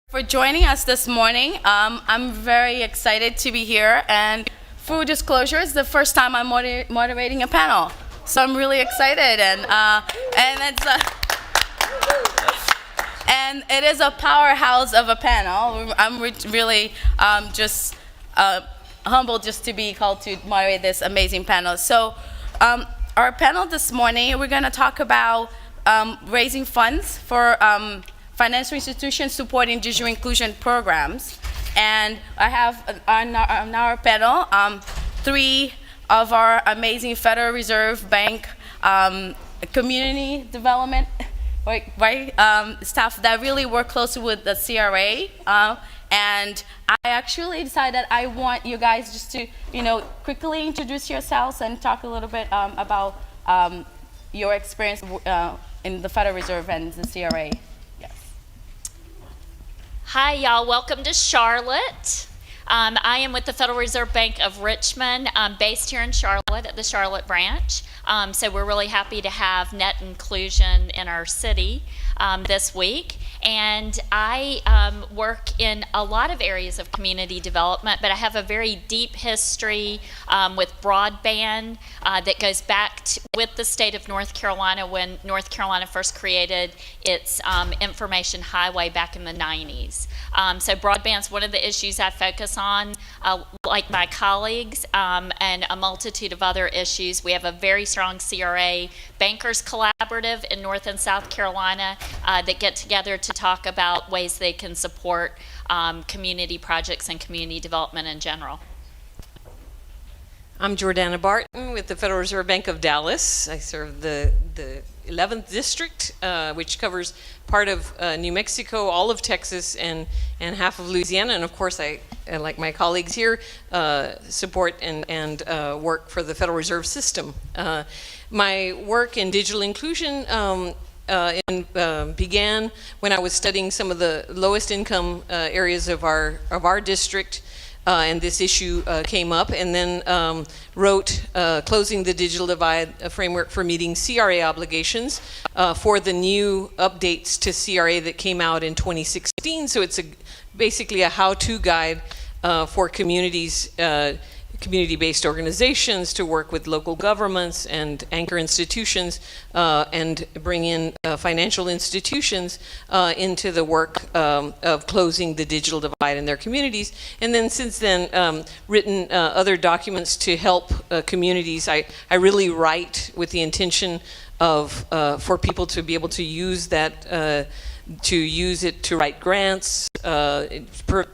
For joining us this morning. I'm very excited to be here, and full disclosure, it's the first time I'm moderating a panel, so I'm really excited, and it is a powerhouse of a panel. I'm really just humbled just to be called to moderate this amazing panel. So our panel this morning, we're going to talk about raising funds for financial institutions supporting digital inclusion programs. And I have on our panel three of our amazing Federal Reserve Bank community development staff that really work closely with the CRA. And I actually decided that I want you guys just to, quickly introduce yourselves and talk a little bit about your experience in the Federal Reserve and the CRA. Hi, y'all. Welcome to Charlotte. I am with the Federal Reserve Bank of Richmond, based here in Charlotte at the Charlotte branch. So we're really happy to have net inclusion in our city this week. And I work in a lot of areas of community development, but I have a very deep history with broadband that goes back with the state of North Carolina when North Carolina first created its information highway back in the 90s. So broadband's one of the issues I focus on, like my colleagues, and a multitude of other issues. We have a very strong CRA Bankers Collaborative in North and South Carolina that get together to talk about ways they can support community projects and community development in general. I'm Jordana Barton with the Federal Reserve Bank of Dallas. I serve the 11th District, which covers part of New Mexico, all of Texas, and half of Louisiana. And of course, I like my colleagues here, support and work for the Federal Reserve System. My work in digital inclusion began when I was studying some of the lowest income areas of our district. And this issue came up, and then wrote Closing the Digital Divide, a framework for meeting CRA obligations for the new updates to CRA that came out in 2016. So it's basically a how-to guide for communities, community-based organizations to work with local governments and anchor institutions and bring in financial institutions into the work of closing the digital divide in their communities. And then since then, written other documents to help communities. I really write with the intention of for people to be able to use that to use it to write grants, provide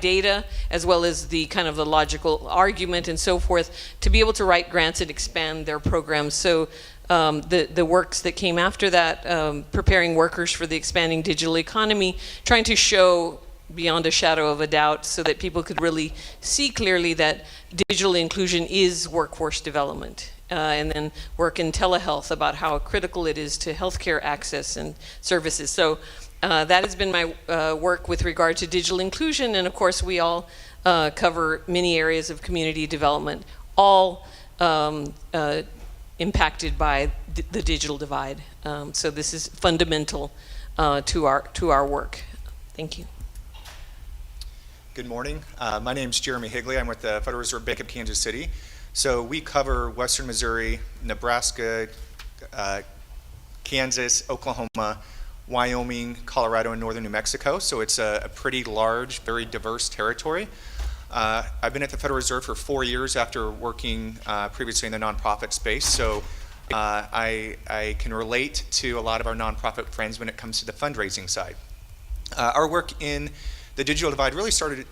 data, as well as the kind of the logical argument and so forth, to be able to write grants and expand their programs. So the works that came after that, preparing workers for the expanding digital economy, trying to show beyond a shadow of a doubt so that people could really see clearly that digital inclusion is workforce development. And then work in telehealth about how critical it is to healthcare access and services. So that has been my work with regard to digital inclusion, and of course we all cover many areas of community development, all impacted by the digital divide. So this is fundamental to our work. Thank you. Good morning. My name is Jeremy Hegle. I'm with the Federal Reserve Bank of Kansas City. So we cover Western Missouri, Nebraska, Kansas, Oklahoma, Wyoming, Colorado, and northern New Mexico. So it's a pretty large, very diverse territory. I've been at the Federal Reserve for 4 years after working previously in the nonprofit space. So I can relate to a lot of our nonprofit friends when it comes to the fundraising side. Our work in the digital divide really started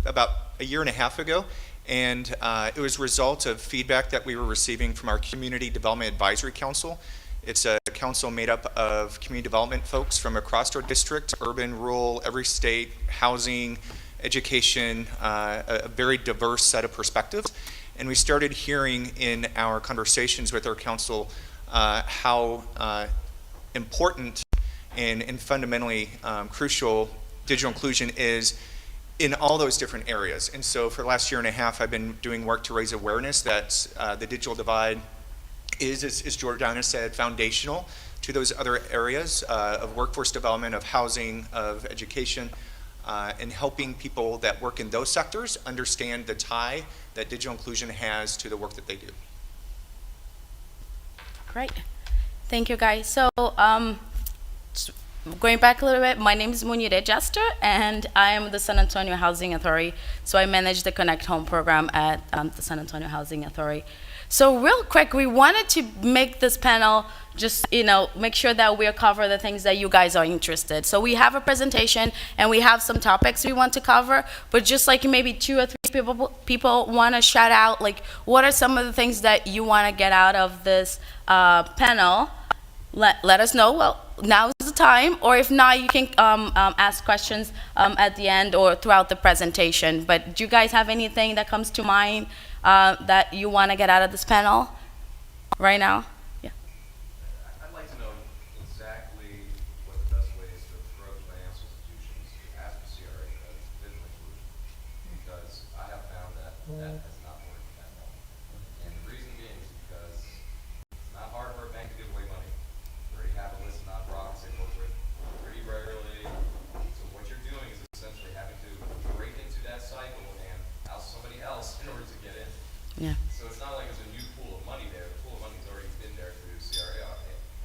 about a year and a half ago. And it was a result of feedback that we were receiving from our Community Development Advisory Council. It's a council made up of community development folks from across our district, urban, rural, every state, housing, education, a very diverse set of perspectives. And we started hearing in our conversations with our council how important and fundamentally crucial digital inclusion is in all those different areas. And so for the last year and a half, I've been doing work to raise awareness that the digital divide is, as Jordana said, foundational to those other areas of workforce development, of housing, of education, and helping people that work in those sectors understand the tie that digital inclusion has to the work that they do. Great. Thank you, guys. So, going back a little bit, my name is Munirih Jester, and I am the San Antonio Housing Authority. So I manage the Connecthome program at the San Antonio Housing Authority. So real quick, we wanted to make this panel just, make sure that we cover the things that you guys are interested. So we have a presentation, and we have some topics we want to cover, but just like maybe 2 or 3 people want to shout out, like, what are some of the things that you want to get out of this panel? Let us know. Well, now is the time, or if not, you can ask questions at the end or throughout the presentation. But do you guys have anything that comes to mind that you want to get out of this panel right now? Yeah. I'd like to know exactly what the best way is to approach financial institutions to ask for CRA digital inclusion, because I have found that that has not worked at all. And the reason being is because it's not hard for a bank to give away money. We already have a list of nonprofits they work with pretty regularly. So what you're doing is essentially having to break into that cycle and house somebody else in order to get in. Yeah. So it's not like there's a new pool of money there. The pool of money's already been there through CRA,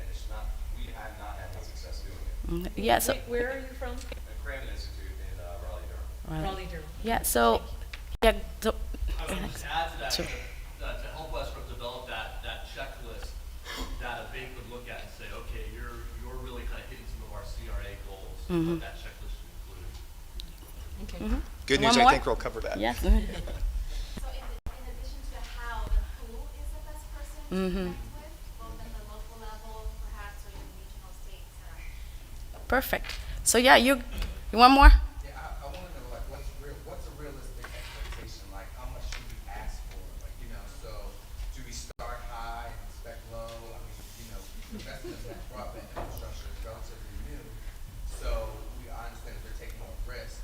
and it's not. We have not had much success doing it. Yeah. So. Where are you from? The Cramden Institute in Raleigh-Durham. Raleigh-Durham. Yeah. So. Yeah. So, I was going to add to that, to help us develop that checklist that a bank would look at and say, okay, you're really kind of hitting some of our CRA goals, what that checklist should include. Okay. Good One news, more? I think we'll cover that. Yes. So in addition to how, who is the best person to connect with, both at the local level, perhaps, or even regional, state, etc.? Perfect. So yeah, you want more? Yeah, I want to know, like, what's a realistic expectation? Like, how much should we ask for? Like, so do we start high and expect low? I mean, investments in broadband infrastructure is relatively new, so I understand that they're taking more risk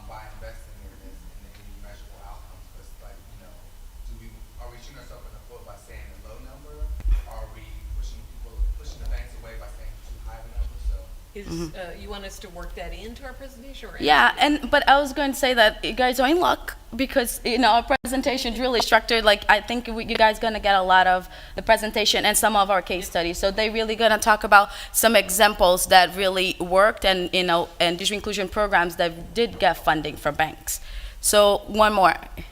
by investing in this and then getting measurable outcomes. But it's like, are we shooting ourselves in the foot by saying a low number? Are we pushing the banks away by saying too high of a number? So. You want us to work that into our presentation? Or Yeah, but I was going to say that you guys are in luck because our presentation is really structured. Like, I think you guys going to get a lot of the presentation and some of our case studies. So they're really going to talk about some examples that really worked and and digital inclusion programs that did get funding from banks. So one more. Any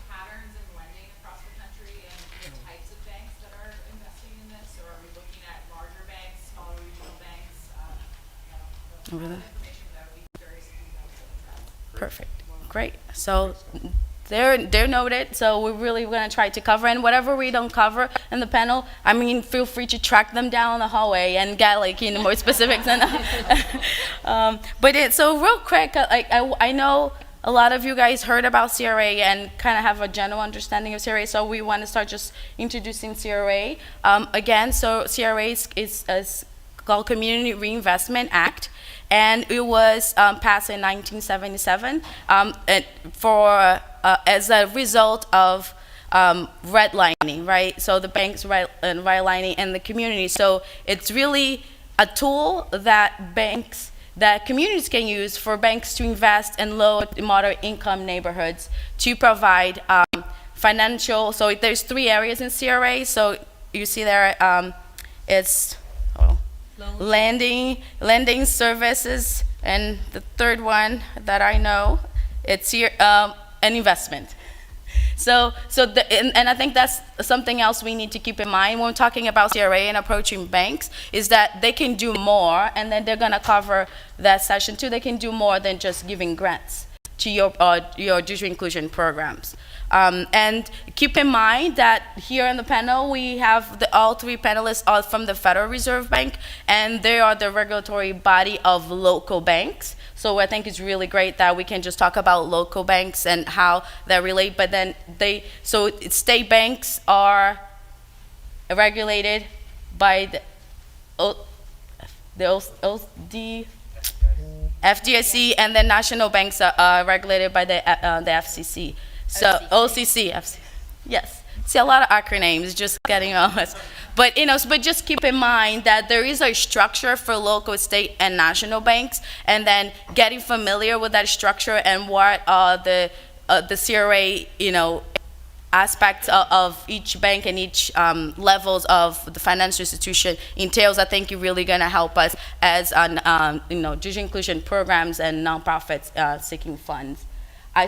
patterns in lending across the country and the types of banks that are investing in this, or are we looking at larger banks, smaller regional banks? Really? Information that would be very helpful. Perfect. Great. So they're noted. So we're really going to try to cover, and whatever we don't cover in the panel, I mean, feel free to track them down the hallway and get more specifics. So real quick, I know a lot of you guys heard about CRA and kind of have a general understanding of CRA, so we want to start just introducing CRA. Again, so CRA is called Community Reinvestment Act, and it was passed in 1977 as a result of redlining, right? So the banks redlining in the community. So it's really a tool that communities can use for banks to invest in low to moderate income neighborhoods to provide financial. So there's 3 areas in CRA. So you see there, it's lending services, and the third one that I know, it's here, an investment. And I think that's something else we need to keep in mind when we're talking about CRA and approaching banks, is that they can do more, and then they're going to cover that session too. They can do more than just giving grants to your digital inclusion programs. And keep in mind that here in the panel, we have all 3 panelists are from the Federal Reserve Bank, and they are the regulatory body of local banks. So I think it's really great that we can just talk about local banks and how they relate, but then state banks are regulated by the FDIC, and then national banks are regulated by the FCC. So OCC, yes. See, a lot of acronyms, just getting on us. But but just keep in mind that there is a structure for local, state, and national banks, and then getting familiar with that structure and what the CRA, aspects of each bank and each levels of the financial institution entails, I think, you're really going to help us as on digital inclusion programs and nonprofits seeking funds. I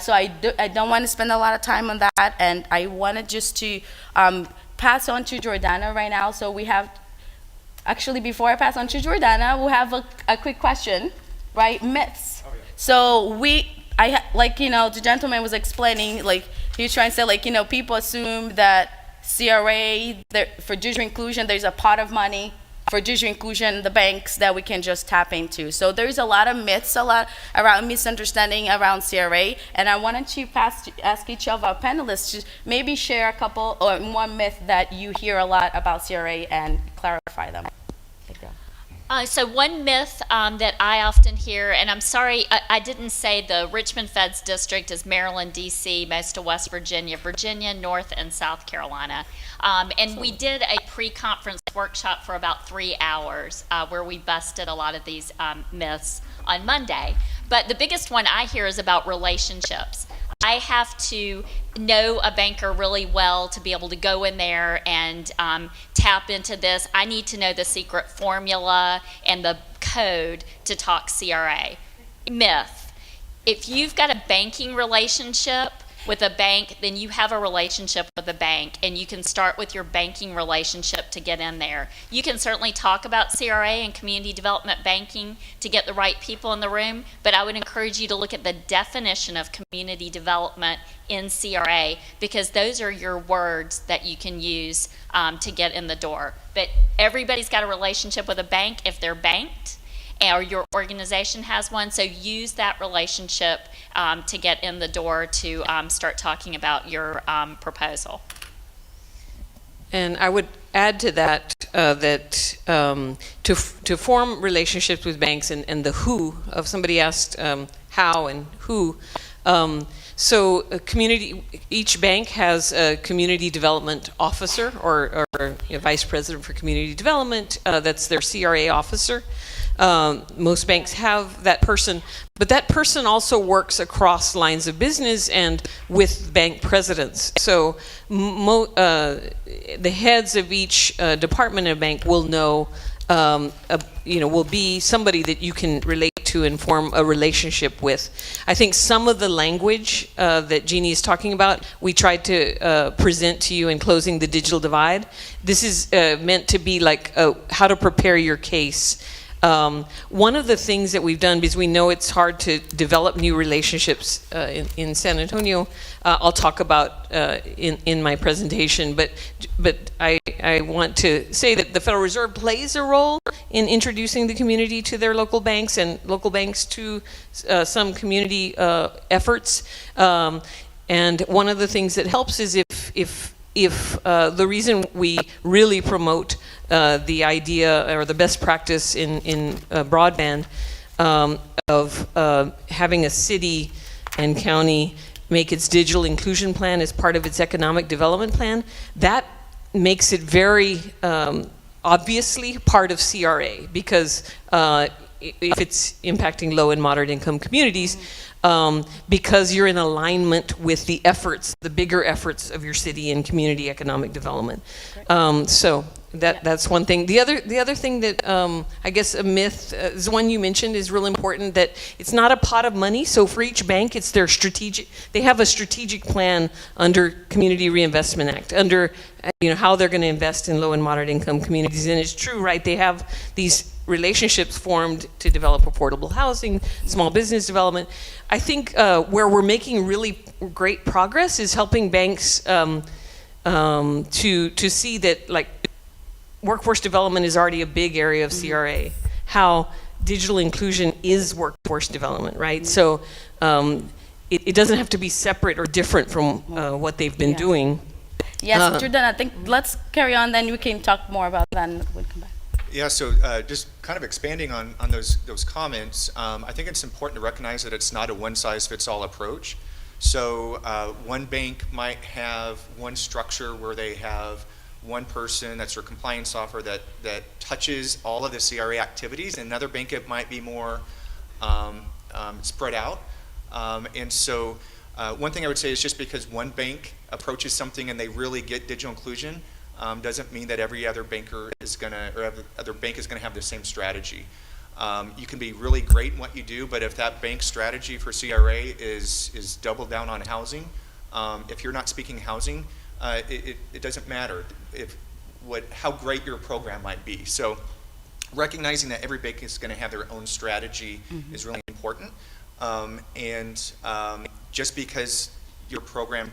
don't want to spend a lot of time on that, and I wanted just to pass on to Jordana right now. So we have, actually, before I pass on to Jordana, we'll have a quick question, right? Myths. Oh, yeah. So the gentleman was explaining, he was trying to say, people assume that CRA, for digital inclusion, there's a pot of money for digital inclusion, the banks that we can just tap into. So there's a lot of myths, a lot around misunderstanding around CRA, and I wanted to ask each of our panelists to maybe share a couple or one myth that you hear a lot about CRA and clarify them. So one myth that I often hear, and I'm sorry, I didn't say the Richmond Feds District is Maryland, D.C., most of West Virginia, North and South Carolina. And we did a pre-conference workshop for about 3 hours where we busted a lot of these myths on Monday. But the biggest one I hear is about relationships. I have to know a banker really well to be able to go in there and tap into this. I need to know the secret formula and the code to talk CRA. Myth. If you've got a banking relationship with a bank, then you have a relationship with a bank, and you can start with your banking relationship to get in there. You can certainly talk about CRA and community development banking to get the right people in the room, but I would encourage you to look at the definition of community development in CRA, because those are your words that you can use to get in the door. But everybody's got a relationship with a bank if they're banked, or your organization has one, so use that relationship to get in the door to start talking about your proposal. And I would add to that to form relationships with banks and the who of somebody asked how and who. So each bank has a community development officer or vice president for community development. That's their CRA officer. Most banks have that person, but that person also works across lines of business and with bank presidents. So the heads of each department of bank will know, will be somebody that you can relate to and form a relationship with. I think some of the language that Jeanne is talking about, we tried to present to you in Closing the Digital Divide. This is meant to be like how to prepare your case. One of the things that we've done, because we know it's hard to develop new relationships in San Antonio, I'll talk about in my presentation, but I want to say that the Federal Reserve plays a role in introducing the community to their local banks and local banks to some community efforts. And one of the things that helps is if the reason we really promote the idea or the best practice in broadband of having a city and county make its digital inclusion plan as part of its economic development plan, that makes it very obviously part of CRA, because if it's impacting low and moderate income communities, because you're in alignment with the efforts, the bigger efforts of your city and community economic development. So that's one thing. The other thing that I guess a myth is one you mentioned is real important, that it's not a pot of money. So for each bank, it's their strategic. They have a strategic plan under Community Reinvestment Act, under how they're going to invest in low and moderate income communities. And it's true, right? They have these relationships formed to develop affordable housing, small business development. I think where we're making really great progress is helping banks to see that, like, workforce development is already a big area of CRA. How digital inclusion is workforce development, right? So it doesn't have to be separate or different from what they've been doing. Yes, Jordana, I think let's carry on, then we can talk more about that and we'll come back. Yeah, so just kind of expanding on those comments, I think it's important to recognize that it's not a one-size-fits-all approach. So one bank might have one structure where they have one person, that's their compliance software, that touches all of the CRA activities. In another bank, it might be more spread out. And so one thing I would say is just because one bank approaches something and they really get digital inclusion, doesn't mean that every other banker is gonna, or every other bank is gonna have the same strategy. You can be really great in what you do, but if that bank strategy for CRA is double down on housing, if you're not speaking housing, it doesn't matter how great your program might be. So recognizing that every bank is going to have their own strategy is really important. Just because your program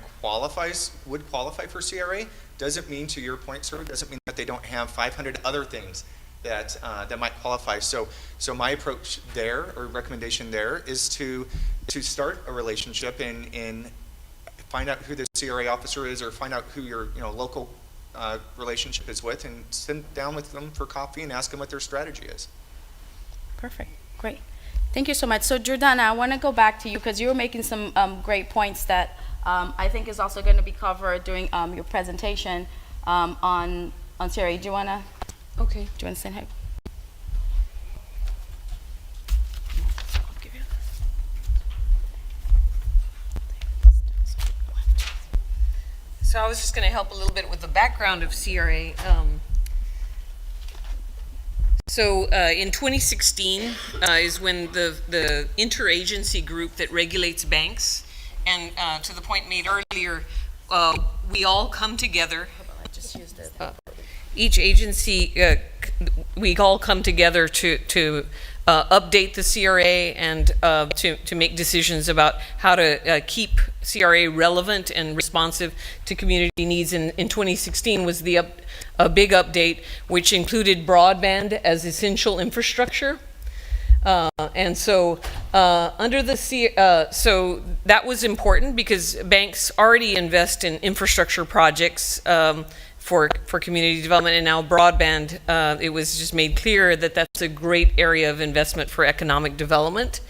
would qualify for CRA, doesn't mean, to your point, sir, doesn't mean that they don't have 500 other things that might qualify. So my approach there, or recommendation there, is to start a relationship and find out who the CRA officer is, or find out who your local relationship is with, and sit down with them for coffee and ask them what their strategy is. Perfect. Great. Thank you so much. So Jordana, I want to go back to you because you were making some great points that I think is also going to be covered during your presentation on CRA. Do you want to? Okay. Do you want to say hi? So I was just going to help a little bit with the background of CRA. In 2016 is when the interagency group that regulates banks, and to the point made earlier, we all come together. Each agency, we all come together to update the CRA and to make decisions about how to keep CRA relevant and responsive to community needs. And in 2016 was a big update, which included broadband as essential infrastructure. And so under the so that was important because banks already invest in infrastructure projects for community development, and now broadband, it was just made clear that that's a great area of investment for economic development.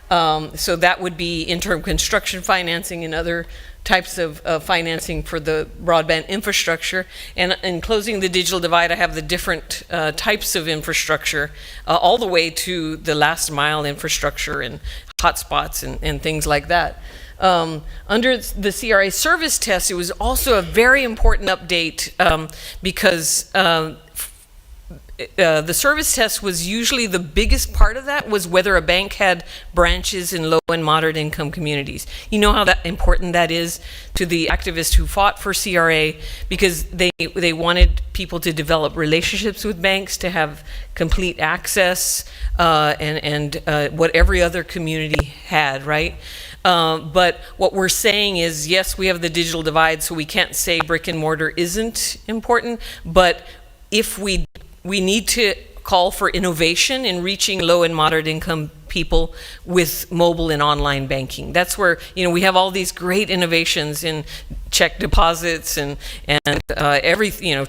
So that would be interim construction financing and other types of financing for the broadband infrastructure. And in closing the digital divide, I have the different types of infrastructure, all the way to the last mile infrastructure and hotspots and things like that. Under the CRA service test, it was also a very important update because the service test was usually the biggest part of that was whether a bank had branches in low and moderate income communities. You know how important that is to the activists who fought for CRA, because they wanted people to develop relationships with banks, to have complete access, and what every other community had, right? But what we're saying is, yes, we have the digital divide, so we can't say brick and mortar isn't important, but if we need to call for innovation in reaching low and moderate income people with mobile and online banking. That's where, we have all these great innovations in check deposits and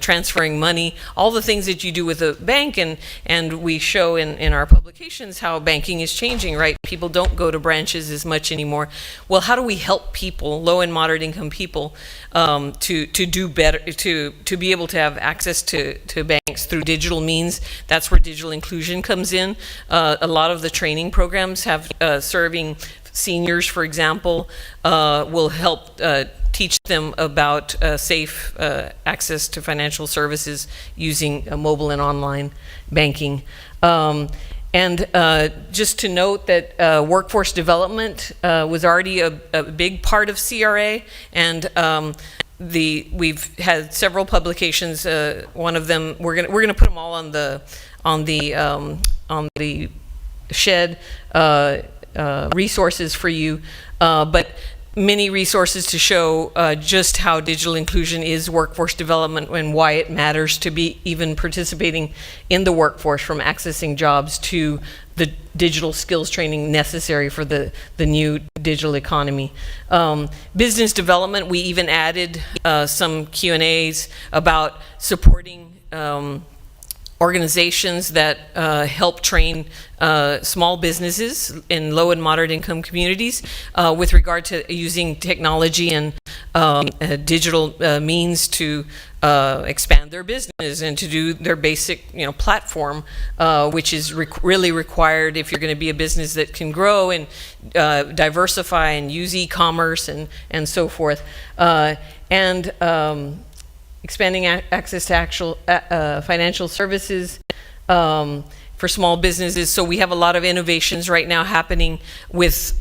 transferring money, all the things that you do with a bank, and we show in our publications how banking is changing, right? People don't go to branches as much anymore. Well, how do we help people, low and moderate income people, to do better, to be able to have access to banks through digital means? That's where digital inclusion comes in. A lot of the training programs have serving seniors, for example, will help teach them about safe access to financial services using mobile and online banking. And just to note that workforce development was already a big part of CRA, and we've had several publications. One of them, we're gonna put them all on the shed resources for you, but many resources to show just how digital inclusion is workforce development and why it matters to be even participating in the workforce, from accessing jobs to the digital skills training necessary for the new digital economy. Business development, we even added some Q&As about supporting organizations that help train small businesses in low and moderate income communities with regard to using technology and digital means to expand their business and to do their basic, platform, which is really required if you're going to be a business that can grow and diversify and use e-commerce and so forth. Expanding access to actual financial services for small businesses. So we have a lot of innovations right now happening with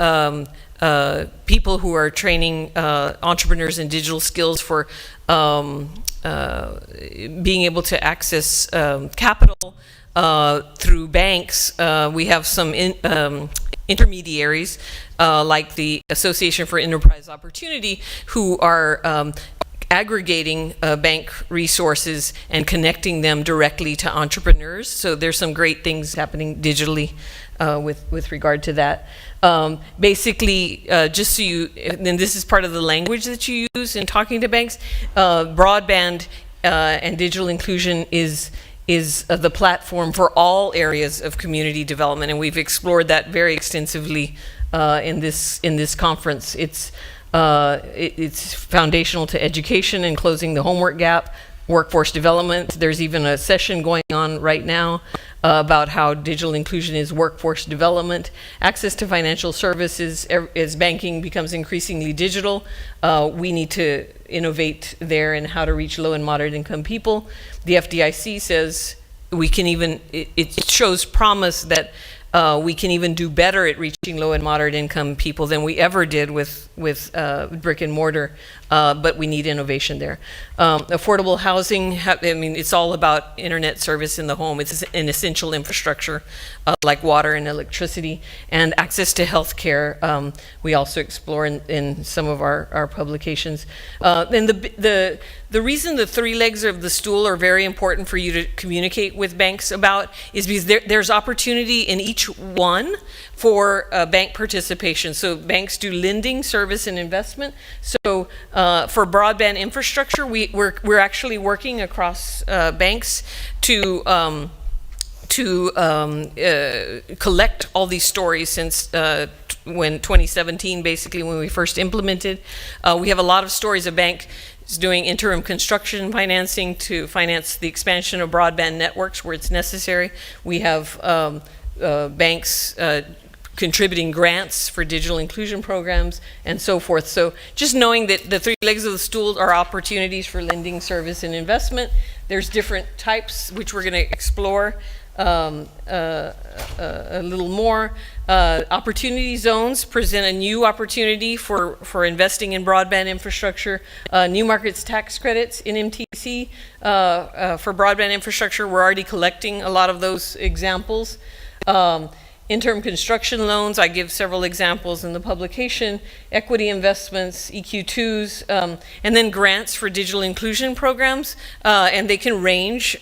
people who are training entrepreneurs in digital skills for being able to access capital through banks. We have some intermediaries like the Association for Enterprise Opportunity who are aggregating bank resources and connecting them directly to entrepreneurs. So there's some great things happening digitally with regard to that. Basically, just so you, and this is part of the language that you use in talking to banks, broadband and digital inclusion is the platform for all areas of community development, and we've explored that very extensively in this conference. It's foundational to education and closing the homework gap, workforce development. There's even a session going on right now about how digital inclusion is workforce development. Access to financial services, as banking becomes increasingly digital, we need to innovate there in how to reach low and moderate income people. The FDIC says we can even, it shows promise that we can even do better at reaching low and moderate income people than we ever did with brick and mortar, but we need innovation there. Affordable housing, it's all about internet service in the home. It's an essential infrastructure like water and electricity, and access to health care. We also explore in some of our publications. And the reason the three legs of the stool are very important for you to communicate with banks about is because there's opportunity in each one for bank participation. So banks do lending, service, and investment. So for broadband infrastructure, we're actually working across banks to collect all these stories since when 2017, basically when we first implemented. We have a lot of stories of banks doing interim construction financing to finance the expansion of broadband networks where it's necessary. We have banks contributing grants for digital inclusion programs and so forth. So just knowing that the three legs of the stool are opportunities for lending, service, and investment. There's different types which we're going to explore a little more. Opportunity zones present a new opportunity for investing in broadband infrastructure. New markets tax credits in MTC for broadband infrastructure. We're already collecting a lot of those examples. Interim construction loans, I give several examples in the publication. Equity investments, EQ2s, and then grants for digital inclusion programs, and they can range.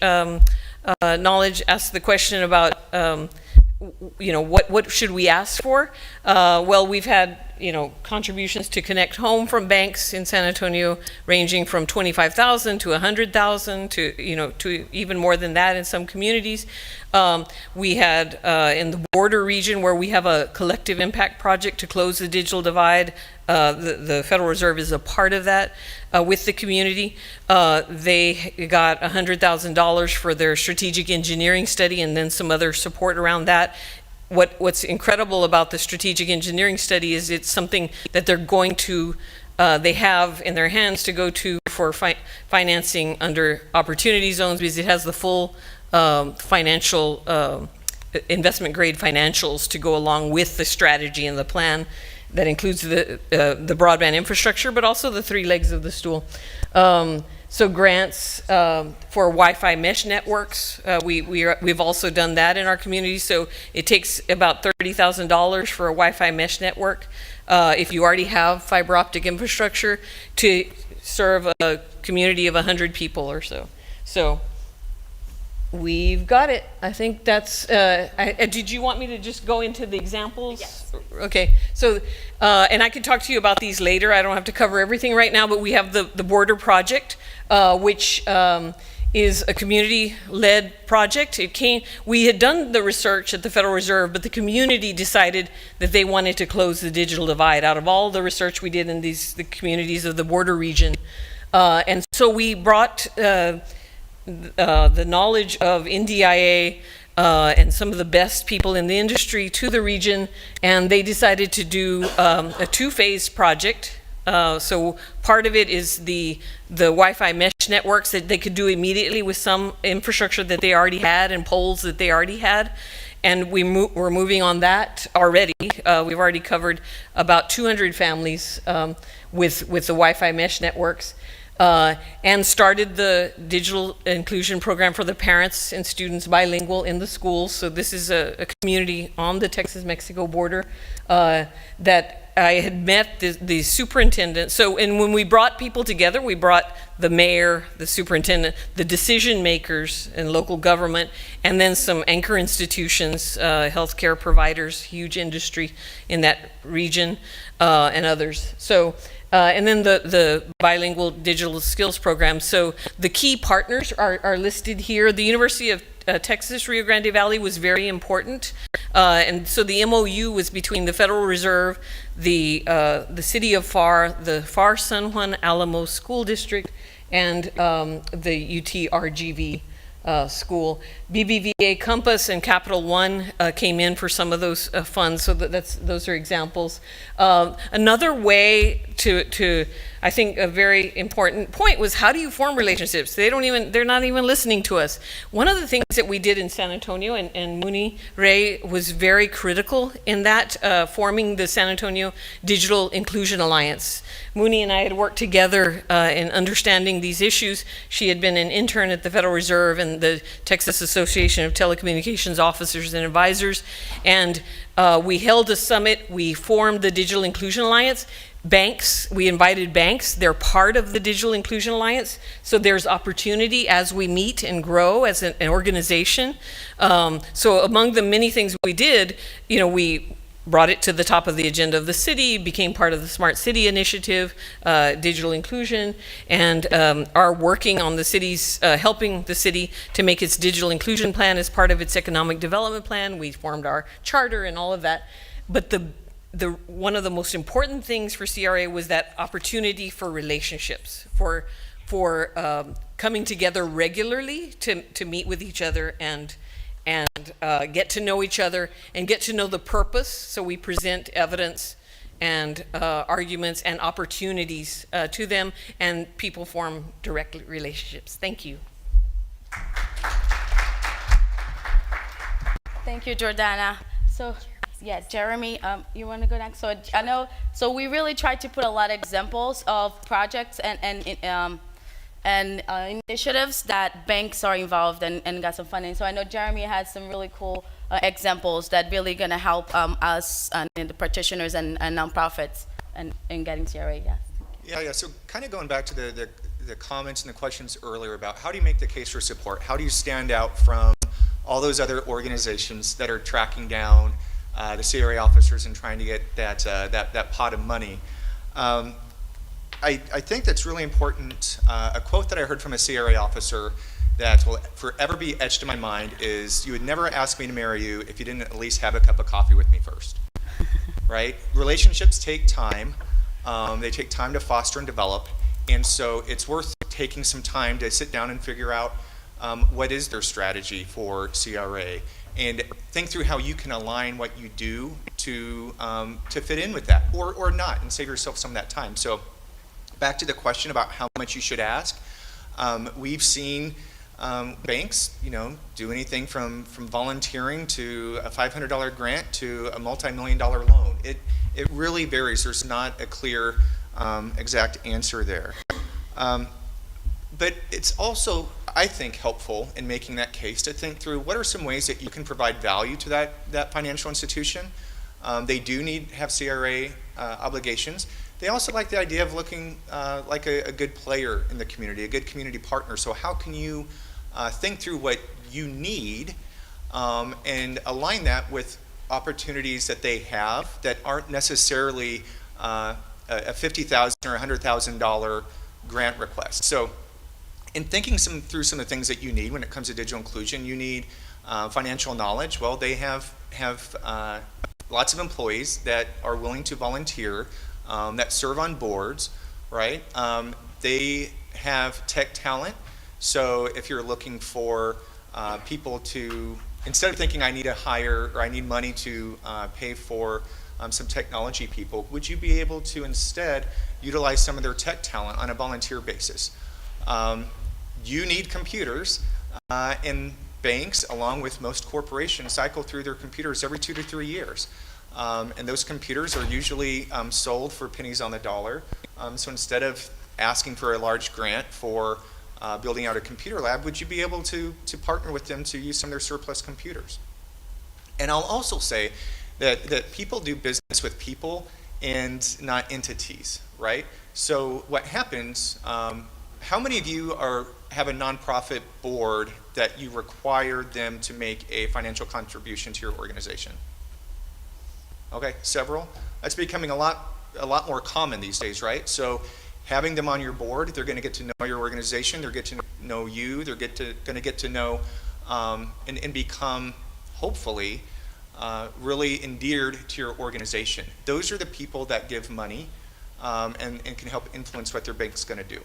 Knowledge asked the question about, what should we ask for? Well, we've had, contributions to Connecthome from banks in San Antonio, ranging from $25,000 to $100,000 to even more than that in some communities. We had in the border region where we have a collective impact project to close the digital divide. The Federal Reserve is a part of that with the community. They got $100,000 for their strategic engineering study and then some other support around that. What's incredible about the strategic engineering study is it's something that they're going to, they have in their hands to go to for financing under opportunity zones because it has the full financial, investment grade financials to go along with the strategy and the plan that includes the broadband infrastructure, but also the three legs of the stool. So grants for Wi-Fi mesh networks, we've also done that in our community. So it takes about $30,000 for a Wi-Fi mesh network if you already have fiber optic infrastructure to serve a community of 100 people or so. So we've got it. I think that's, did you want me to just go into the examples? Yes. Okay, so, and I can talk to you about these later. I don't have to cover everything right now, but we have the border project, which is a community-led project. We had done the research at the Federal Reserve, but the community decided that they wanted to close the digital divide out of all the research we did in the communities of the border region. And so we brought the knowledge of NDIA and some of the best people in the industry to the region, and they decided to do a two-phase project. So part of it is the Wi-Fi mesh networks that they could do immediately with some infrastructure that they already had and poles that they already had. And we're moving on that already. We've already covered about 200 families with the Wi-Fi mesh networks. And started the digital inclusion program for the parents and students bilingual in the schools. So this is a community on the Texas-Mexico border that I had met the superintendent. So, and when we brought people together, we brought the mayor, the superintendent, the decision makers in local government, and then some anchor institutions, healthcare providers, huge industry in that region, and others. So, and then the bilingual digital skills program. So the key partners are listed here. The University of Texas, Rio Grande Valley was very important. And so the MOU was between the Federal Reserve, the city of FAR, the FAR San Juan Alamo School District, and the UT RGV school. BBVA Compass and Capital One came in for some of those funds, so those are examples. Another way to I think a very important point was, how do you form relationships? They're not even listening to us. One of the things that we did in San Antonio, and Munirih was very critical in that, forming the San Antonio Digital Inclusion Alliance. Muni and I had worked together in understanding these issues. She had been an intern at the Federal Reserve and the Texas Association of Telecommunications Officers and Advisors, and we held a summit. We formed the Digital Inclusion Alliance. Banks, we invited banks. They're part of the Digital Inclusion Alliance, so there's opportunity as we meet and grow as an organization. So among the many things we did, we brought it to the top of the agenda of the city, became part of the Smart City Initiative, digital inclusion, and are working on the city's, helping the city to make its digital inclusion plan as part of its economic development plan. We formed our charter and all of that. But one of the most important things for CRA was that opportunity for relationships, for coming together regularly to meet with each other and get to know each other and get to know the purpose. So we present evidence and arguments and opportunities to them, and people form direct relationships. Thank you. Thank you, Jordana. So, yeah, Jeremy, you want to go next? So I know. So we really tried to put a lot of examples of projects and initiatives that banks are involved and got some funding. So I know Jeremy has some really cool examples that really going to help us and the practitioners and nonprofits in getting CRA. Yeah. So kind of going back to the comments and the questions earlier about how do you make the case for support? How do you stand out from all those other organizations that are tracking down the CRA officers and trying to get that pot of money? I think that's really important. A quote that I heard from a CRA officer that will forever be etched in my mind is, "You would never ask me to marry you if you didn't at least have a cup of coffee with me first." Right? Relationships take time. They take time to foster and develop. And so it's worth taking some time to sit down and figure out what is their strategy for CRA, and think through how you can align what you do to fit in with that, or not, and save yourself some of that time. So back to the question about how much you should ask, we've seen banks, do anything from volunteering to a $500 grant to a multi-million-dollar loan. It really varies. There's not a clear exact answer there. But it's also, I think, helpful in making that case to think through what are some ways that you can provide value to that financial institution. They do have CRA obligations. They also like the idea of looking like a good player in the community, a good community partner. So how can you think through what you need and align that with opportunities that they have that aren't necessarily a $50,000 or $100,000 grant request. So in thinking through some of the things that you need when it comes to digital inclusion, you need financial knowledge. Well, they have lots of employees that are willing to volunteer, that serve on boards, right? They have tech talent. So if you're looking for people to, instead of thinking I need to hire or I need money to pay for some technology people, would you be able to instead utilize some of their tech talent on a volunteer basis? You need computers, and banks, along with most corporations, cycle through their computers every 2 to 3 years. And those computers are usually sold for pennies on the dollar. So instead of asking for a large grant for building out a computer lab, would you be able to partner with them to use some of their surplus computers? And I'll also say that people do business with people and not entities, right? So what happens, how many of you have a nonprofit board that you require them to make a financial contribution to your organization? Okay, several. That's becoming a lot more common these days, right? So having them on your board, they're going to get to know your organization, they're getting to know you, they're going to get to know and become, hopefully, really endeared to your organization. Those are the people that give money and can help influence what their bank's going to do.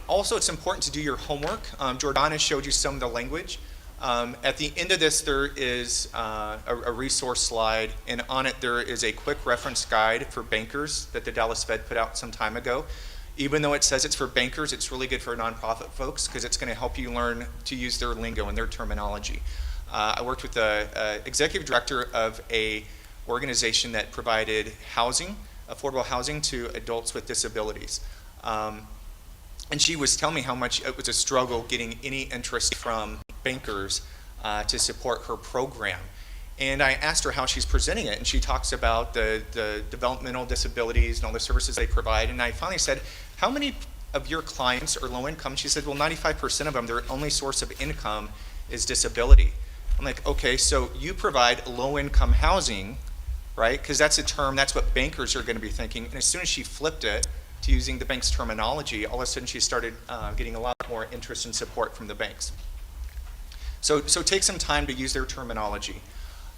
Also, it's important to do your homework. Jordana showed you some of the language. At the end of this, there is a resource slide, and on it there is a quick reference guide for bankers that the Dallas Fed put out some time ago. Even though it says it's for bankers, it's really good for nonprofit folks because it's going to help you learn to use their lingo and their terminology. I worked with the executive director of a organization that provided housing, affordable housing to adults with disabilities. And she was telling me how much it was a struggle getting any interest from bankers to support her program. And I asked her how she's presenting it, and she talks about the developmental disabilities and all the services they provide. And I finally said, how many of your clients are low income? She said, well, 95% of them, their only source of income is disability. I'm like, okay, so you provide low income housing, right? Because that's a term, that's what bankers are going to be thinking. And as soon as she flipped it to using the bank's terminology, all of a sudden she started getting a lot more interest and support from the banks. So take some time to use their terminology.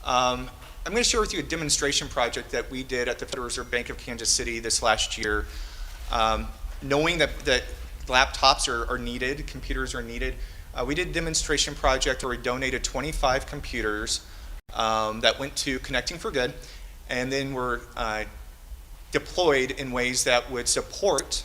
I'm going to share with you a demonstration project that we did at the Federal Reserve Bank of Kansas City this last year. Knowing that laptops are needed, computers are needed, we did a demonstration project where we donated 25 computers that went to Connecting for Good, and then were deployed in ways that would support,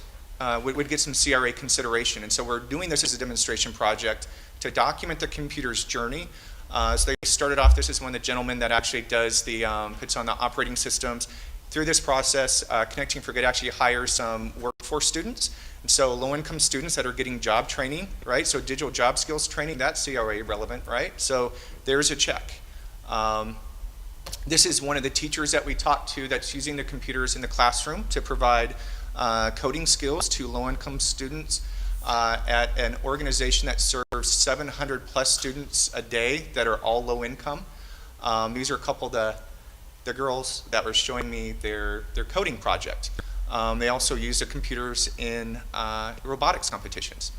would get some CRA consideration. And so we're doing this as a demonstration project to document the computer's journey. So they started off, this is one of the gentlemen that actually does the, puts on the operating systems. Through this process, Connecting for Good actually hires some workforce students. And so low-income students that are getting job training, right? So digital job skills training, that's CRA relevant, right? So there's a check. This is one of the teachers that we talked to that's using the computers in the classroom to provide coding skills to low-income students at an organization that serves 700 plus students a day that are all low income. These are a couple of the girls that were showing me their coding project. They also use the computers in robotics competitions.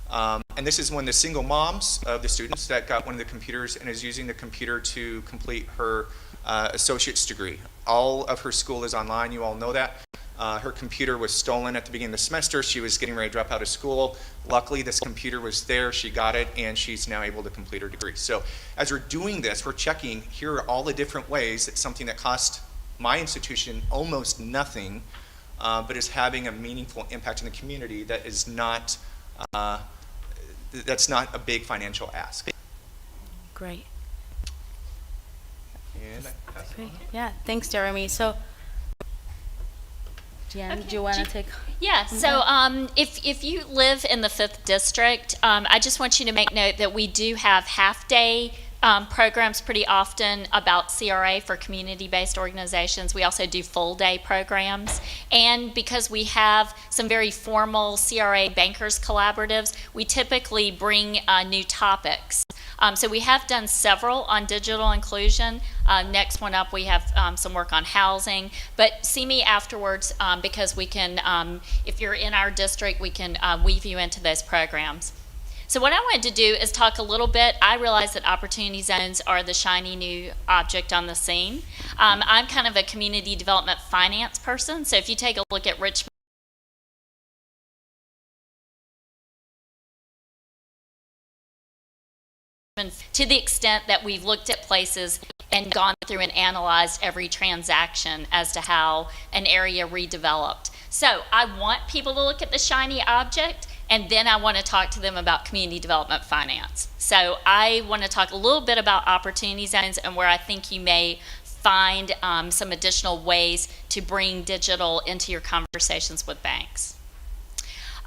And this is one of the single moms of the students that got one of the computers and is using the computer to complete her associate's degree. All of her school is online, you all know that. Her computer was stolen at the beginning of the semester. She was getting ready to drop out of school. Luckily, this computer was there. She got it, and she's now able to complete her degree. So as we're doing this, we're checking, here are all the different ways that something that cost my institution almost nothing, but is having a meaningful impact in the community that is not, that's not a big financial ask. Great. And I pass it Great. on. Yeah, thanks, Jeremy. So, Jeanne, do you want to take? Yeah, so if you live in the 5th District, I just want you to make note that we do have half-day programs pretty often about CRA for community-based organizations. We also do full-day programs. And because we have some very formal CRA bankers collaboratives, we typically bring new topics. So we have done several on digital inclusion. Next one up, we have some work on housing. But see me afterwards because we can, if you're in our district, we can weave you into those programs. So what I wanted to do is talk a little bit. I realize that opportunity zones are the shiny new object on the scene. I'm kind of a community development finance person. So if you take a look at Richmond, to the extent that we've looked at places and gone through and analyzed every transaction as to how an area redeveloped. So I want people to look at the shiny object, and then I want to talk to them about community development finance. So I want to talk a little bit about opportunity zones and where I think you may find some additional ways to bring digital into your conversations with banks.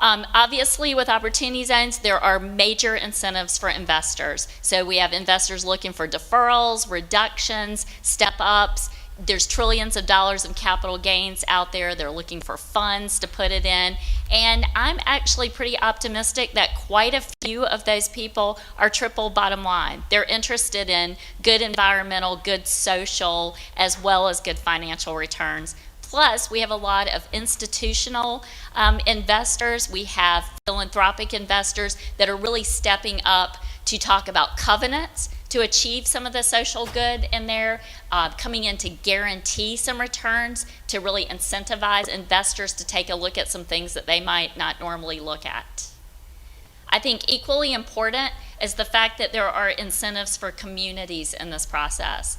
Obviously, with opportunity zones, there are major incentives for investors. So we have investors looking for deferrals, reductions, step-ups. There's trillions of dollars in capital gains out there. They're looking for funds to put it in. And I'm actually pretty optimistic that quite a few of those people are triple bottom line. They're interested in good environmental, good social, as well as good financial returns. Plus, we have a lot of institutional investors. We have philanthropic investors that are really stepping up to talk about covenants to achieve some of the social good in there, coming in to guarantee some returns, to really incentivize investors to take a look at some things that they might not normally look at. I think equally important is the fact that there are incentives for communities in this process.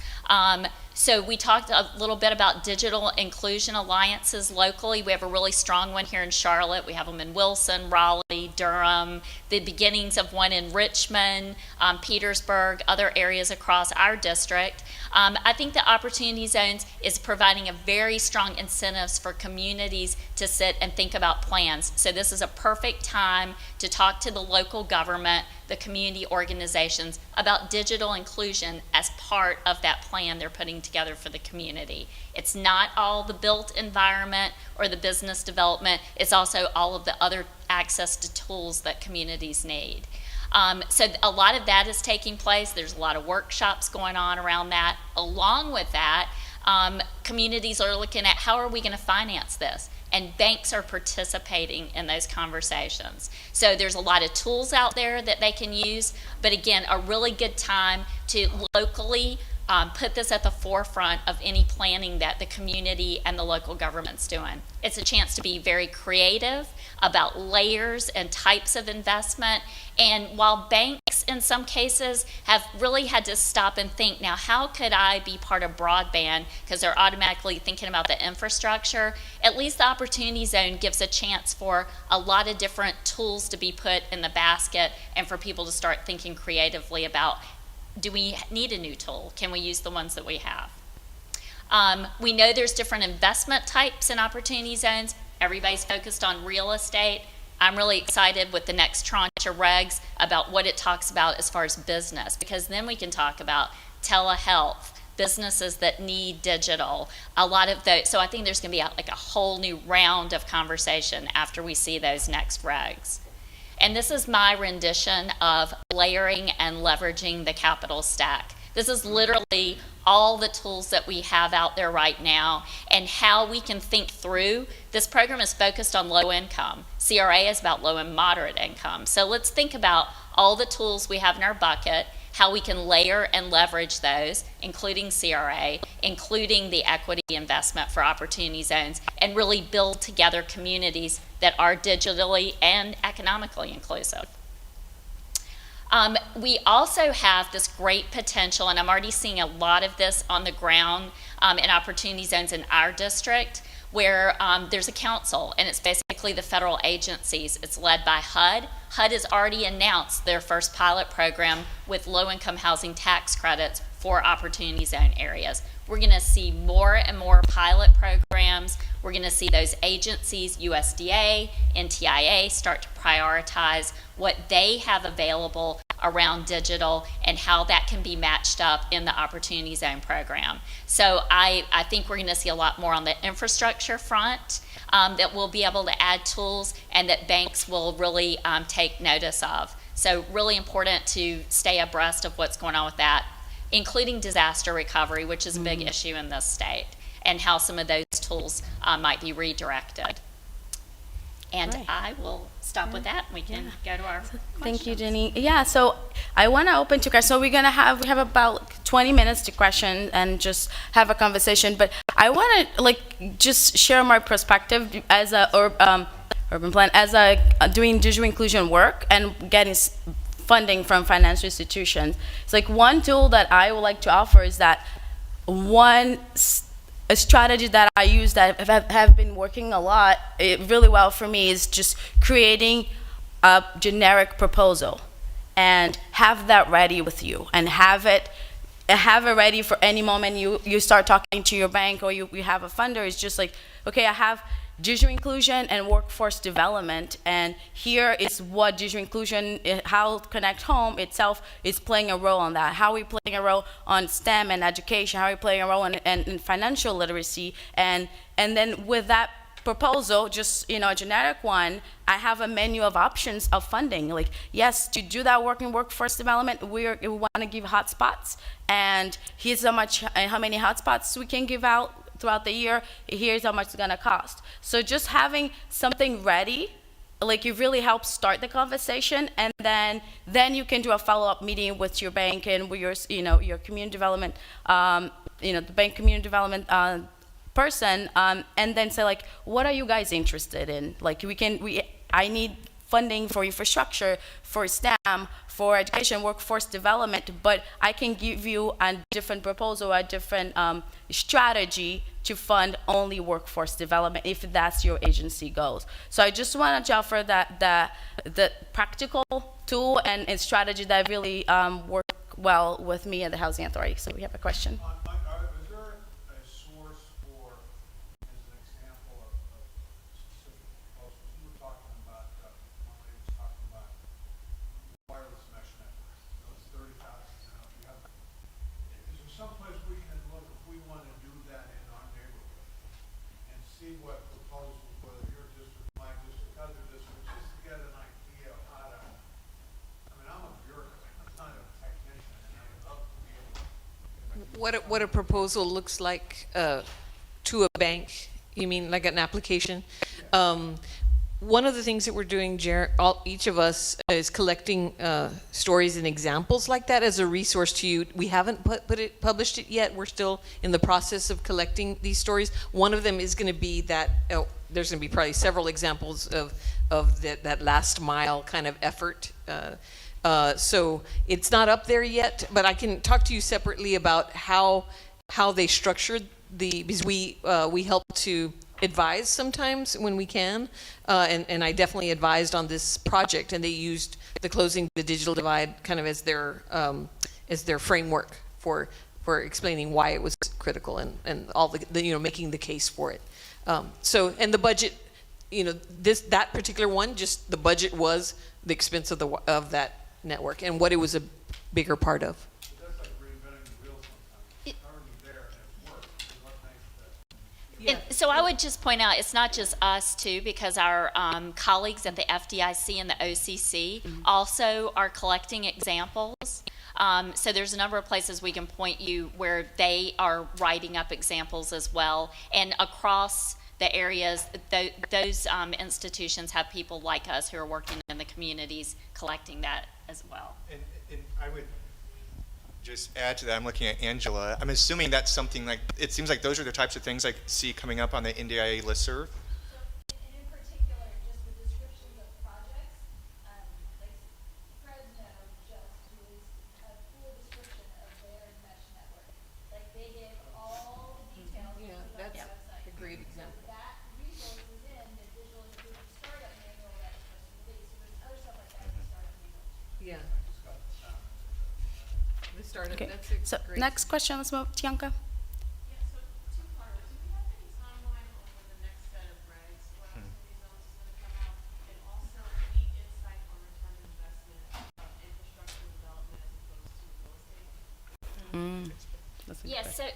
So we talked a little bit about digital inclusion alliances locally. We have a really strong one here in Charlotte. We have them in Wilson, Raleigh, Durham, the beginnings of one in Richmond, Petersburg, other areas across our district. I think the Opportunity Zones is providing a very strong incentives for communities to sit and think about plans. So this is a perfect time to talk to the local government, the community organizations about digital inclusion as part of that plan they're putting together for the community. It's not all the built environment or the business development, it's also all of the other access to tools that communities need. So a lot of that is taking place. There's a lot of workshops going on around that. Along with that, communities are looking at how are we going to finance this? And banks are participating in those conversations. So there's a lot of tools out there that they can use, but again, a really good time to locally put this at the forefront of any planning that the community and the local government's doing. It's a chance to be very creative about layers and types of investment. And while banks in some cases have really had to stop and think, now how could I be part of broadband, because they're automatically thinking about the infrastructure, at least the Opportunity Zone gives a chance for a lot of different tools to be put in the basket and for people to start thinking creatively about, do we need a new tool? Can we use the ones that we have? We know there's different investment types in Opportunity Zones. Everybody's focused on real estate. I'm really excited with the next tranche of regs about what it talks about as far as business, because then we can talk about telehealth, businesses that need digital, a lot of those. So I think there's going to be like a whole new round of conversation after we see those next regs. And this is my rendition of layering and leveraging the capital stack. This is literally all the tools that we have out there right now and how we can think through. This program is focused on low income. CRA is about low and moderate income. So let's think about all the tools we have in our bucket, how we can layer and leverage those, including CRA, including the equity investment for Opportunity Zones, and really build together communities that are digitally and economically inclusive. We also have this great potential, and I'm already seeing a lot of this on the ground in Opportunity Zones in our district, where there's a council, and it's basically the federal agencies. It's led by HUD. HUD has already announced their first pilot program with low-income housing tax credits for Opportunity Zone areas. We're going to see more and more pilot programs. We're going to see those agencies, USDA, NTIA, start to prioritize what they have available around digital and how that can be matched up in the Opportunity Zone program. So I think we're going to see a lot more on the infrastructure front that we'll be able to add tools and that banks will really take notice of. So really important to stay abreast of what's going on with that, including disaster recovery, which is a big issue in this state, and how some of those tools might be redirected. And Right. I will stop with that. We can go to our Thank you, questions. Jeanne. Yeah, so I want to open to questions. So we have about 20 minutes to question and just have a conversation. But I want to just share my perspective as a urban plan, as a doing digital inclusion work and getting funding from financial institutions. It's like one tool that I would like to offer is that a strategy that I use that have been working a lot, really well for me, is just creating a generic proposal and have that ready with you and have it ready for any moment you start talking to your bank or you have a funder. It's just like, okay, I have digital inclusion and workforce development, and here is what digital inclusion, how Connecthome itself is playing a role on that. How are we playing a role on STEM and education? How are we playing a role in financial literacy? And then with that proposal, just a generic one, I have a menu of options of funding. Like, yes, to do that work in workforce development, we want to give hotspots, and here's how many hotspots we can give out throughout the year. Here's how much it's gonna cost. So just having something ready, like, it really helps start the conversation, and then you can do a follow-up meeting with your bank and with your community development, the bank community development person, and then say, like, what are you guys interested in? Like, I need funding for infrastructure, for STEM, for education, workforce development, but I can give you a different proposal, a different strategy to fund only workforce development if that's your agency goals. So I just wanted to offer the practical tool and strategy that really work well with me at the Housing Authority. So we have a question. Is there a source for, as an example of specific proposals? You were talking about, Molly was talking about wireless mesh network. Those 30,000, you have, is there some place we can look if we want to do that in our neighborhood and see what proposals, whether your district, my district, other districts, just to get an idea of how to, I'm a bureaucrat, I'm not a technician, and I would love to be able to. What a proposal looks like to a bank? You mean like an application? One of the things that we're doing, each of us, is collecting stories and examples like that as a resource to you. We haven't published it yet. We're still in the process of collecting these stories. One of them is going to be that there's going to be probably several examples of that last mile kind of effort. So it's not up there yet, but I can talk to you separately about how they structured because we help to advise sometimes when we can, and I definitely advised on this project, and they used the Closing the Digital Divide kind of as their framework for explaining why it was critical and all the making the case for it. So, and the budget, that particular one, just the budget was the expense of that network and what it was a bigger part of. That's like reinventing the wheel sometimes. It's already there and it works. It's what makes that. And so I would just point out, it's not just us too, because our colleagues at the FDIC and the OCC also are collecting examples. So there's a number of places we can point you where they are writing up examples as well. And across the areas, those institutions have people like us who are working in the communities collecting that as well. And I would just add to that, I'm looking at Angela. I'm assuming that's something like, it seems like those are the types of things I see coming up on the NDIA listserv. So, and in particular, just the descriptions of projects, like Fresno just released a full description of their mesh network. Like, they give all the details to the website. a great example. That resource is in the digital inclusion startup manual that was just released. So there's other stuff like that in the startup manual. Yeah. Okay. That's a So great. next question, let's move to Bianca. Yeah, so two-parter. Do we have any timeline on when the next set of regs for our city zones is gonna come out? And also any insight on return on investment of infrastructure development as opposed to real estate? That's a good Yes, question.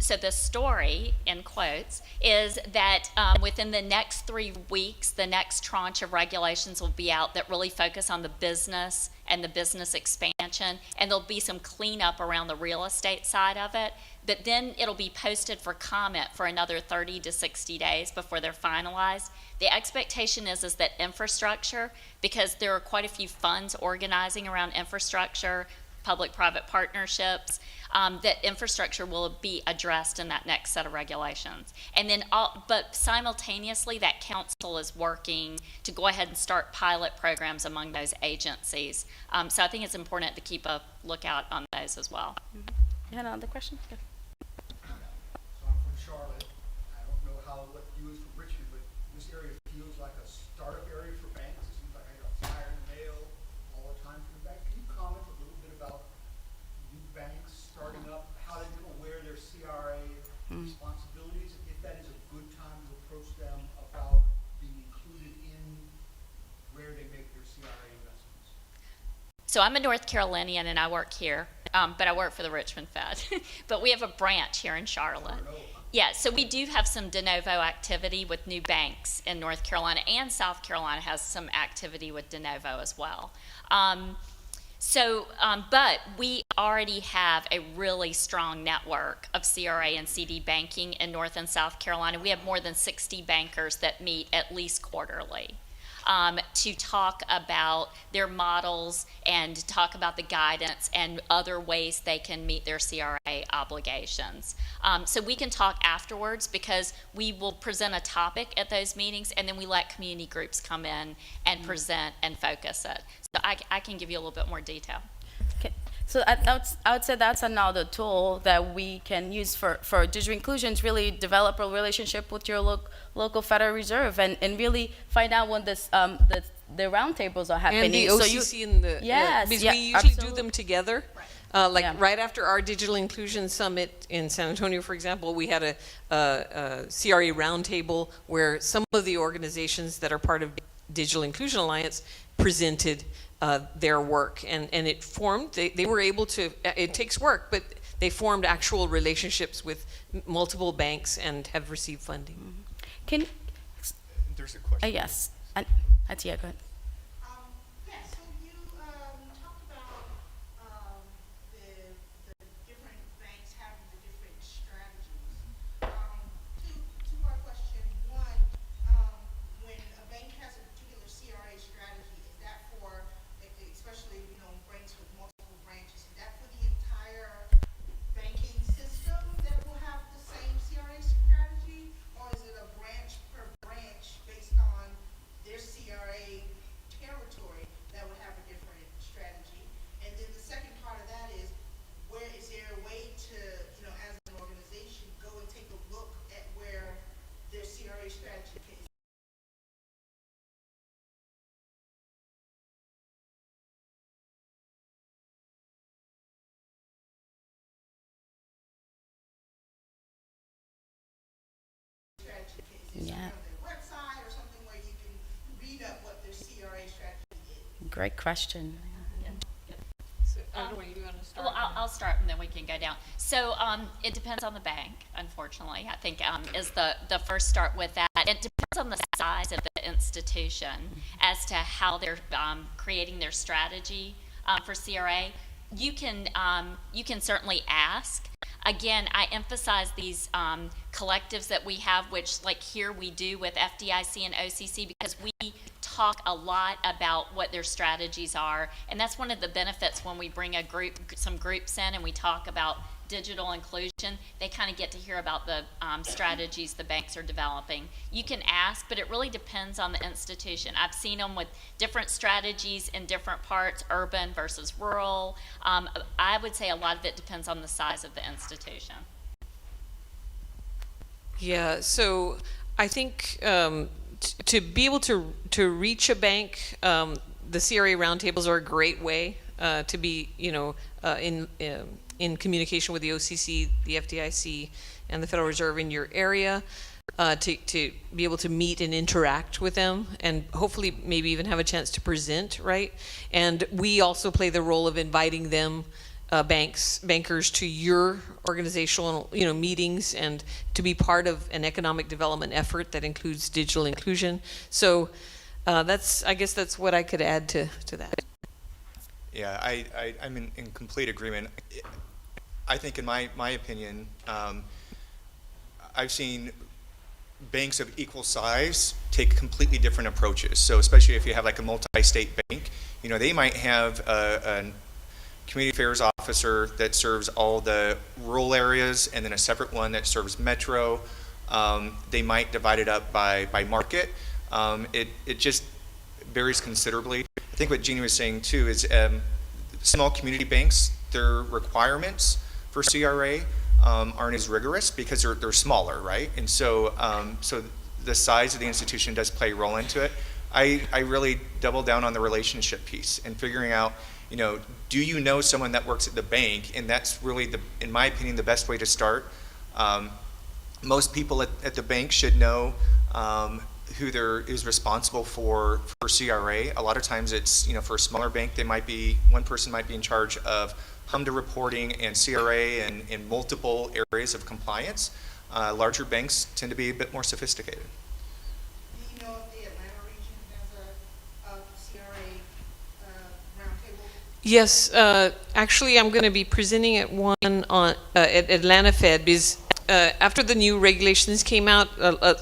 So the story, in quotes, is that within the next 3 weeks, the next tranche of regulations will be out that really focus on the business and the business expansion, and there'll be some cleanup around the real estate side of it. But then it'll be posted for comment for another 30 to 60 days before they're finalized. The expectation is that infrastructure, because there are quite a few funds organizing around infrastructure, public-private partnerships, that infrastructure will be addressed in that next set of regulations. And then, but simultaneously, that council is working to go ahead and start pilot programs among those agencies. So I think it's important to keep a lookout on those as well. You had another question? Good. So I'm from Charlotte. I don't know what you is from Richmond, but this area feels like a startup area for banks. It seems like I get a flyer in the mail all the time from the bank. Can you comment a little bit about new banks starting up, how they're aware of their CRA responsibilities, if that is a good time to approach them about being included in where they make their CRA investments? So I'm a North Carolinian and I work here, but I work for the Richmond Fed. But we have a branch here in Charlotte. Yeah, so we do have some de novo activity with new banks in North Carolina, and South Carolina has some activity with de novo as well. But we already have a really strong network of CRA and CD banking in North and South Carolina. We have more than 60 bankers that meet at least quarterly to talk about their models and talk about the guidance and other ways they can meet their CRA obligations. So we can talk afterwards, because we will present a topic at those meetings, and then we let community groups come in and present and focus it. So I can give you a little bit more detail. Okay. So I would say that's another tool that we can use for digital inclusion, to really develop a relationship with your local Federal Reserve and really find out when the roundtables are happening. And the OCC so and the, yes, because yeah, we usually absolutely. do them together. Right after our Digital Inclusion Summit in San Antonio, for example, we had a CRA roundtable where some of the organizations that are part of Digital Inclusion Alliance presented their work, and it formed, they were able to, it takes work, but they formed actual relationships with multiple banks and have received funding. Can There's a question. yes, Atia, go ahead. Yeah, so you talked about the different banks having the different strategies. Two-part question. One, when a bank has a particular CRA strategy, is that for, especially, banks with multiple branches, is that for the entire banking system that will have the same CRA strategy, or is it a branch per branch based on their CRA territory that would have a different strategy? And then the second part of that is, where is there a way to, as an organization, go and take a look at where their CRA strategy can Yeah. their website or something where you can read up what their CRA strategy is? Great question. So, I don't know, you want to start? Well, I'll start and then we can go down. So it depends on the bank, unfortunately, I think is the first start with that. It depends on the size of the institution as to how they're creating their strategy for CRA. You can certainly ask. Again, I emphasize these collectives that we have, which like here we do with FDIC and OCC, because we talk a lot about what their strategies are. And that's one of the benefits when we bring some groups in and we talk about digital inclusion. They kind of get to hear about the strategies the banks are developing. You can ask, but it really depends on the institution. I've seen them with different strategies in different parts, urban versus rural. I would say a lot of it depends on the size of the institution. Yeah, so I think to be able to reach a bank, the CRA roundtables are a great way to be, in communication with the OCC, the FDIC, and the Federal Reserve in your area, to be able to meet and interact with them, and hopefully maybe even have a chance to present, right? And we also play the role of inviting them bankers to your organizational, meetings, and to be part of an economic development effort that includes digital inclusion. So I guess that's what I could add to that. Yeah, I'm in complete agreement. I think, in my opinion, I've seen banks of equal size take completely different approaches. So especially if you have like a multi-state bank, they might have a community affairs officer that serves all the rural areas, and then a separate one that serves metro. They might divide it up by market. It just varies considerably. I think what Jeanne was saying too is small community banks, their requirements for CRA aren't as rigorous because they're smaller, right? And so the size of the institution does play a role into it. I really double down on the relationship piece and figuring out, do you know someone that works at the bank? And that's really, in my opinion, the best way to start. Most people at the bank should know who is responsible for CRA. A lot of times it's, for a smaller bank, one person might be in charge of HMDA reporting and CRA and in multiple areas of compliance. Larger banks tend to be a bit more sophisticated. Do you know if the Atlanta region has a CRA roundtable? Yes, actually, I'm going to be presenting at one at Atlanta Fed because after the new regulations came out,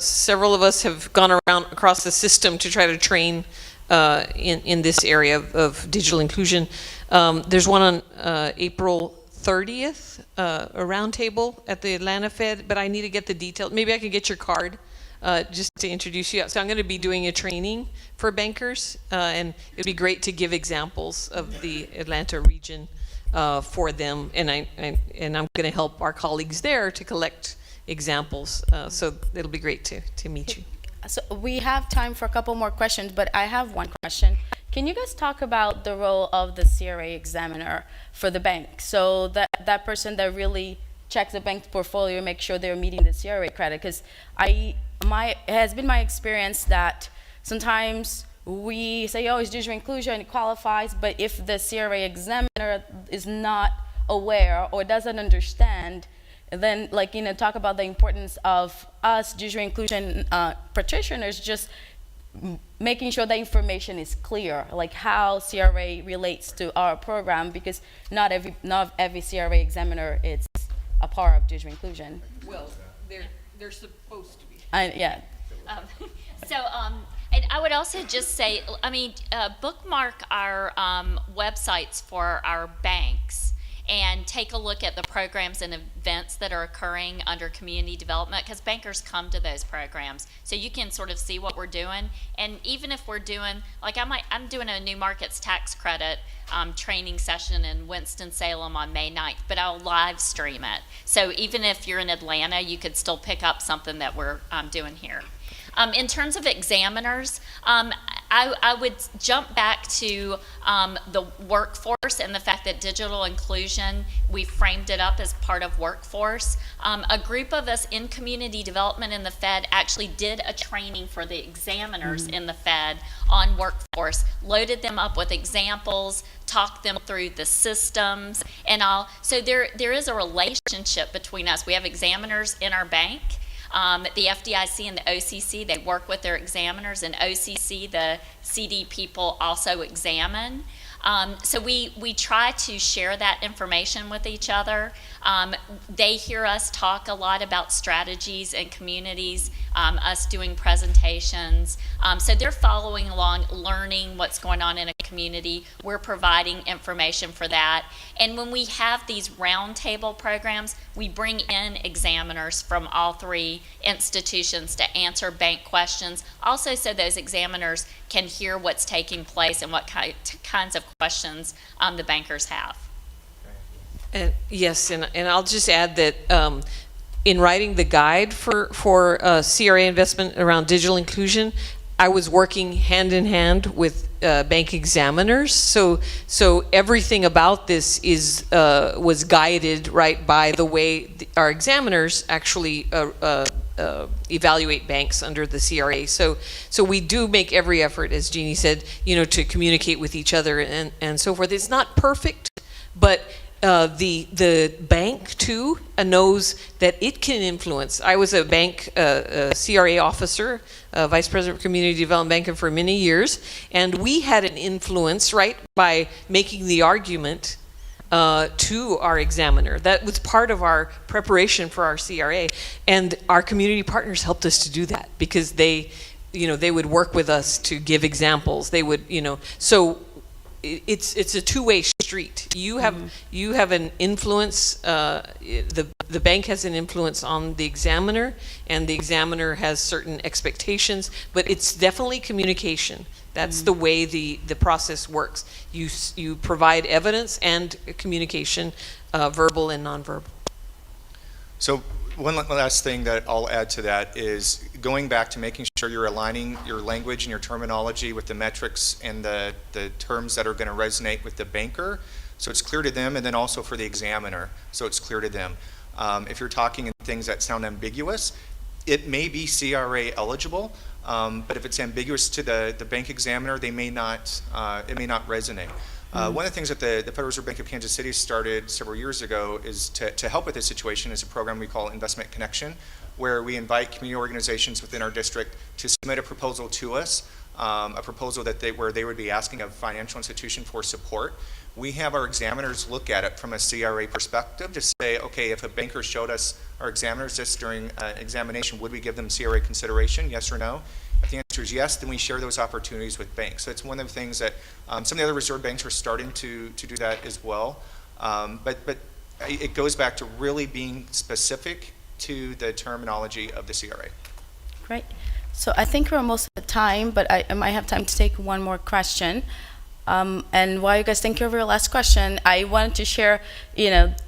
several of us have gone around across the system to try to train in this area of digital inclusion. There's one on April 30th, a roundtable at the Atlanta Fed, but I need to get the details. Maybe I could get your card just to introduce you. So I'm going to be doing a training for bankers, and it'd be great to give examples of the Atlanta region for them, and I'm going to help our colleagues there to collect examples. So it'll be great to meet you. So we have time for a couple more questions, but I have one question. Can you guys talk about the role of the CRA examiner for the bank? So that person that really checks the bank's portfolio, make sure they're meeting the CRA credit. Because it has been my experience that sometimes we say, oh, it's digital inclusion, it qualifies, but if the CRA examiner is not aware or doesn't understand, then talk about the importance of us digital inclusion practitioners just making sure the information is clear, like how CRA relates to our program, because not every CRA examiner is a part of digital inclusion. Well, they're supposed to be. Yeah. And I would also just say, bookmark our websites for our banks and take a look at the programs and events that are occurring under community development, because bankers come to those programs. So you can sort of see what we're doing. And even if we're doing, I'm doing a New Markets Tax Credit training session in Winston-Salem on May 9th, but I'll live stream it. So even if you're in Atlanta, you could still pick up something that we're doing here. In terms of examiners, I would jump back to the workforce and the fact that digital inclusion, we framed it up as part of workforce. A group of us in community development in the Fed actually did a training for the examiners in the Fed on workforce, loaded them up with examples, talked them through the systems and all. So there is a relationship between us. We have examiners in our bank. The FDIC and the OCC, they work with their examiners, and OCC, the CD people, also examine. So we try to share that information with each other. They hear us talk a lot about strategies and communities, us doing presentations. So they're following along, learning what's going on in a community. We're providing information for that. And when we have these roundtable programs, we bring in examiners from all three institutions to answer bank questions, also so those examiners can hear what's taking place and what kinds of questions the bankers have. Yes, and I'll just add that in writing the guide for CRA investment around digital inclusion, I was working hand in hand with bank examiners, so everything about this was guided right by the way our examiners actually evaluate banks under the CRA. So we do make every effort, as Jeannie said, to communicate with each other and so forth. It's not perfect, but the bank too knows that it can influence. I was a bank CRA officer, vice president of community development banking for many years, and we had an influence, right, by making the argument to our examiner. That was part of our preparation for our CRA, and our community partners helped us to do that because they would work with us to give examples. They would, so it's a two-way street. You have an influence. The bank has an influence on the examiner, and the examiner has certain expectations. But it's definitely communication. That's the way the process works. You provide evidence and communication, verbal and nonverbal. So one last thing that I'll add to that is going back to making sure you're aligning your language and your terminology with the metrics and the terms that are going to resonate with the banker, so it's clear to them, and then also for the examiner, so it's clear to them. If you're talking in things that sound ambiguous, it may be CRA eligible, but if it's ambiguous to the bank examiner, it may not resonate. One of the things that the Federal Reserve Bank of Kansas City started several years ago is to help with this situation is a program we call Investment Connection, where we invite community organizations within our district to submit a proposal to us, a proposal where they would be asking a financial institution for support. We have our examiners look at it from a CRA perspective to say, okay, if a banker showed us our examiners this during examination, would we give them CRA consideration, yes or no? If the answer is yes, then we share those opportunities with banks. So it's one of the things that some of the other reserve banks are starting to do that as well. But it goes back to really being specific to the terminology of the CRA. Great. So I think we're almost at time, but I might have time to take one more question. And while you guys think of your last question, I wanted to share,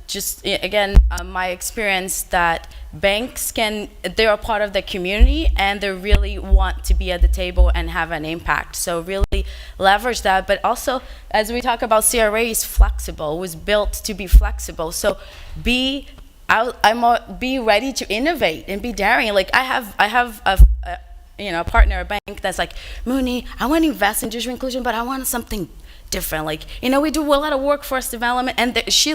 just again, my experience that banks they're a part of the community and they really want to be at the table and have an impact. So really leverage that. But also, as we talk about CRA is flexible, was built to be flexible. So be ready to innovate and be daring. Like I have a partner, a bank that's like, Muni, I want to invest in digital inclusion, but I want something different. Like, we do a lot of workforce development, and she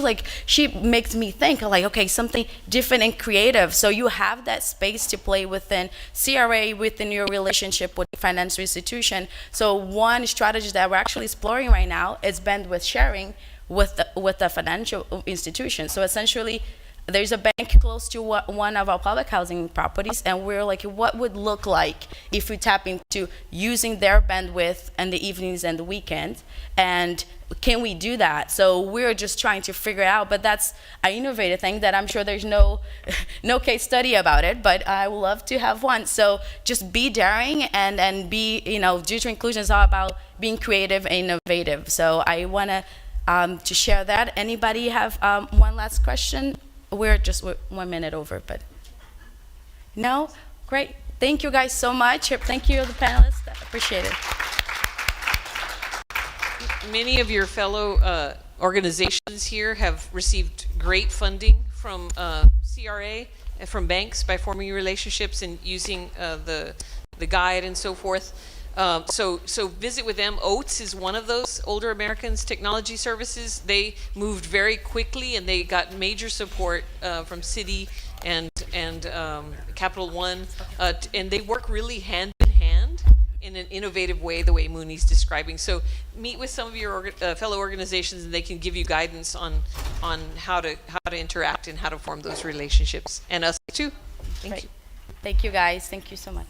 makes me think like, okay, something different and creative. So you have that space to play within CRA, within your relationship with the financial institution. So one strategy that we're actually exploring right now is bandwidth sharing with the financial institution. So essentially, there's a bank close to one of our public housing properties, and we're like, what would look like if we tap into using their bandwidth in the evenings and the weekends, and can we do that? So we're just trying to figure it out, but that's an innovative thing that I'm sure there's no case study about it, but I would love to have one. So just be daring and be, digital inclusion is all about being creative and innovative. So I want to share that. Anybody have one last question? We're 1 minute over, but no? Great. Thank you guys so much. Thank you, the panelists. I appreciate it. Many of your fellow organizations here have received great funding from CRA, from banks by forming relationships and using the guide and so forth. So visit with them. OATS is one of those, Older Americans Technology Services. They moved very quickly and they got major support from Citi and Capital One, and they work really hand in hand in an innovative way, the way Muni's describing. So meet with some of your fellow organizations, and they can give you guidance on how to interact and how to form those relationships, and us too. Thank you. Thank you guys. Thank you so much.